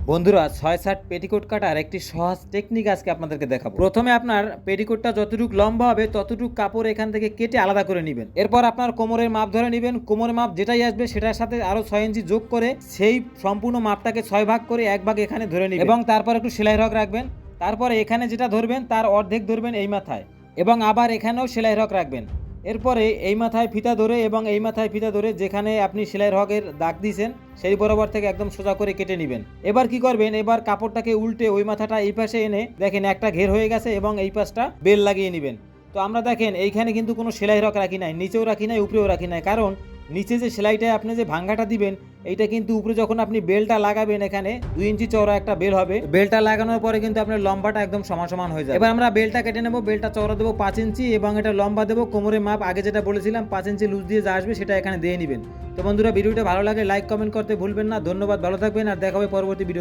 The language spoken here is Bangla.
বন্ধুরা ৬-৭ পেটিকোট কাটার একটি সহজ টেকনিক আজকে আপনাদেরকে দেখাবো। প্রথমে আপনার পেটিকোটটা যতটুকু লম্বা হবে ততটুকু কাপড় এখান থেকে কেটে আলাদা করে নেবেন। এরপর আপনার কোমরের মাপ ধরে নেবেন। কোমরের মাপ যেটাই আসবে সেটার সাথে আরো ৬ ইঞ্চি যোগ করে সেই সম্পূর্ণ মাপটাকে ৬ ভাগ করে ১ ভাগ এখানে ধরে নেবেন এবং তারপর একটু সেলাই রগ রাখবেন। তারপরে এখানে যেটা ধরবেন তার অর্ধেক ধরবেন এই মাথায় এবং আবার এখানেও সেলাই রগ রাখবেন। এরপরে এই মাথায় ফিতা ধরে এবং এই মাথায় ফিতা ধরে যেখানে আপনি সেলাই রগের দাগ দিয়েছেন সেই বরাবর থেকে একদম সোজা করে কেটে নেবেন। এবার কি করবেন, এবার কাপড়টাকে উল্টে ওই মাথাটা এই পাশে এনে দেখেন একটা ঘের হয়ে গেছে এবং এই পাশটা বেল লাগিয়ে নেবেন। তো আমরা দেখেন এইখানে কিন্তু কোনো সেলাই রগ রাখি নাই, নিচেও রাখি নাই, উপরেও রাখি নাই, কারণ নিচে যে সেলাইটায় আপনি যে ভাঙ্গাটা দিবেন এইটা কিন্তু উপরে যখন আপনি বেলটা লাগাবেন এখানে 2 ইঞ্চি চওড়া একটা বেল হবে। বেলটা লাগানোর পরে কিন্তু আপনার লম্বাটা একদম সমান সমান হয়ে যাবে। এবার আমরা বেলটা কেটে নেব। বেলটা চওড়া দেবো 5 ইঞ্চি এবং এটা লম্বা দেবো কোমরের মাপ আগে যেটা বলেছিলাম 5 ইঞ্চি লুজ দিয়ে যা আসবে সেটা এখানে দিয়ে নেবেন। তো বন্ধুরা, ভিডিওটা ভালো লাগে লাইক কমেন্ট করতে ভুলবেন না। ধন্যবাদ, ভালো থাকবেন আর দেখা হবে পরবর্তী ভিডিও।